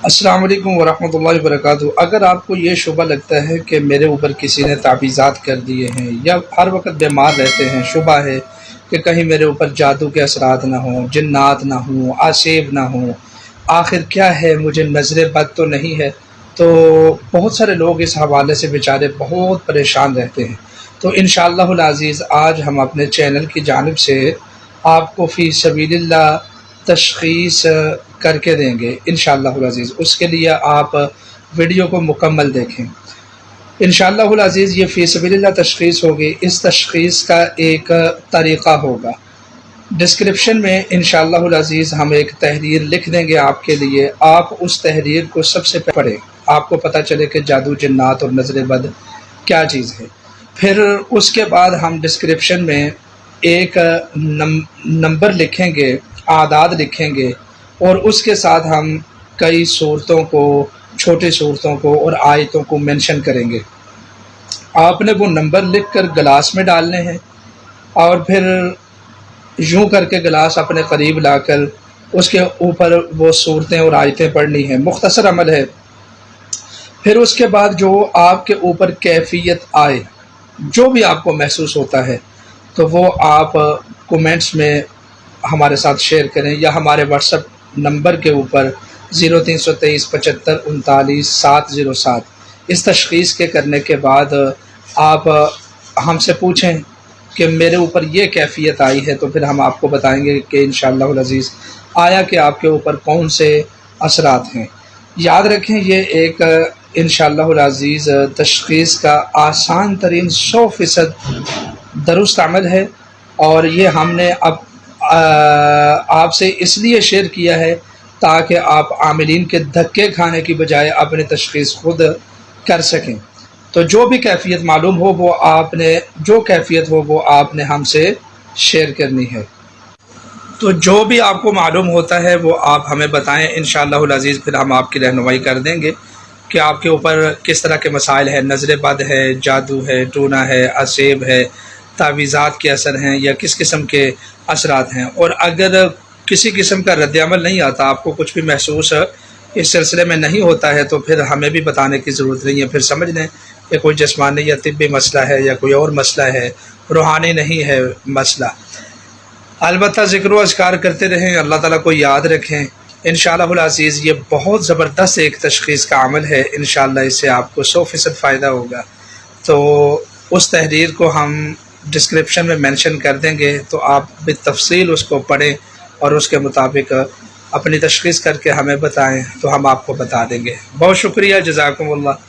السلام علیکم ورحمۃ اللہ وبرکاتہ۔ اگر آپ کو یہ شبہ لگتا ہے کہ میرے اوپر کسی نے تعویذات کر دیے ہیں یا ہر وقت بیمار رہتے ہیں، شبہ ہے کہ کہیں میرے اوپر جادو کے اثرات نہ ہوں، جنات نہ ہوں، آسیب نہ ہوں، آخر کیا ہے، مجھے نظر بد تو نہیں ہے، تو بہت سارے لوگ اس حوالے سے بیچارے بہت پریشان رہتے ہیں۔ تو انشاءاللہ العزیز آج ہم اپنے چینل کی جانب سے آپ کو فی سبیل اللہ تشخیص کر کے دیں گے انشاءاللہ العزیز۔ اس کے لیے آپ ویڈیو کو مکمل دیکھیں انشاءاللہ العزیز۔ یہ فی سبیل اللہ تشخیص ہوگی، اس تشخیص کا ایک طریقہ ہوگا۔ ڈسکرپشن میں انشاءاللہ العزیز ہم ایک تحریر لکھ دیں گے آپ کے لیے، آپ اس تحریر کو سب سے پڑھیں، آپ کو پتہ چلے کہ جادو، جنات اور نظر بد کیا چیز ہے۔ پھر اس کے بعد ہم ڈسکرپشن میں ایک نمبر لکھیں گے، اعداد لکھیں گے، اور اس کے ساتھ ہم کئی صورتوں کو، چھوٹی صورتوں کو اور آیتوں کو مینشن کریں گے۔ آپ نے وہ نمبر لکھ کر گلاس میں ڈالنے ہیں اور پھر یوں کر کے گلاس اپنے قریب لا کر اس کے اوپر وہ صورتیں اور آیتیں پڑھنی ہیں۔ مختصر عمل ہے۔ پھر اس کے بعد جو آپ کے اوپر کیفیت آئے، جو بھی آپ کو محسوس ہوتا ہے، تو وہ آپ کومنٹس میں ہمارے ساتھ شیئر کریں یا ہمارے واٹس ایپ نمبر کے اوپر 0323 75 39 707 اس تشخیص کے کرنے کے بعد آپ ہم سے پوچھیں کہ میرے اوپر یہ کیفیت آئی ہے، تو پھر ہم آپ کو بتائیں گے کہ انشاءاللہ العزیز آیا کہ آپ کے اوپر کون سے اثرات ہیں۔ یاد رکھیں یہ ایک انشاءاللہ العزیز تشخیص کا آسان ترین 100% درست عمل ہے، اور یہ ہم نے اب آپ سے اس لیے شیئر کیا ہے تاکہ آپ عاملین کے دھکے کھانے کی بجائے اپنی تشخیص خود کر سکیں۔ تو جو بھی کیفیت معلوم ہو وہ آپ نے ہم سے شیئر کرنی ہے۔ تو جو بھی آپ کو معلوم ہوتا ہے وہ آپ ہمیں بتائیں انشاءاللہ العزیز، پھر ہم آپ کی رہنمائی کر دیں گے کہ آپ کے اوپر کس طرح کے مسائل ہیں، نظر بد ہے، جادو ہے، ٹونا ہے، آسیب ہے، تعویذات کے اثر ہیں یا کس قسم کے اثرات ہیں۔ اور اگر کسی قسم کا رد عمل نہیں آتا، آپ کو کچھ بھی محسوس اس سلسلے میں نہیں ہوتا ہے، تو پھر ہمیں بھی بتانے کی ضرورت نہیں ہے، پھر سمجھ لیں کہ کوئی جسمانی یا طبی مسئلہ ہے یا کوئی اور مسئلہ ہے، روحانی نہیں ہے مسئلہ۔ البتہ ذکر و اذکار کرتے رہیں، اللہ تعالیٰ کو یاد رکھیں انشاءاللہ العزیز۔ یہ بہت زبردست ایک تشخیص کا عمل ہے، انشاءاللہ اس سے آپ کو 100% فائدہ ہوگا۔ تو اس تحریر کو ہم ڈسکرپشن میں مینشن کر دیں گے، تو آپ بالتفصیل اس کو پڑھیں اور اس کے مطابق اپنی تشخیص کر کے ہمیں بتائیں، تو ہم آپ کو بتا دیں گے۔ بہت شکریہ، جزاکم اللہ۔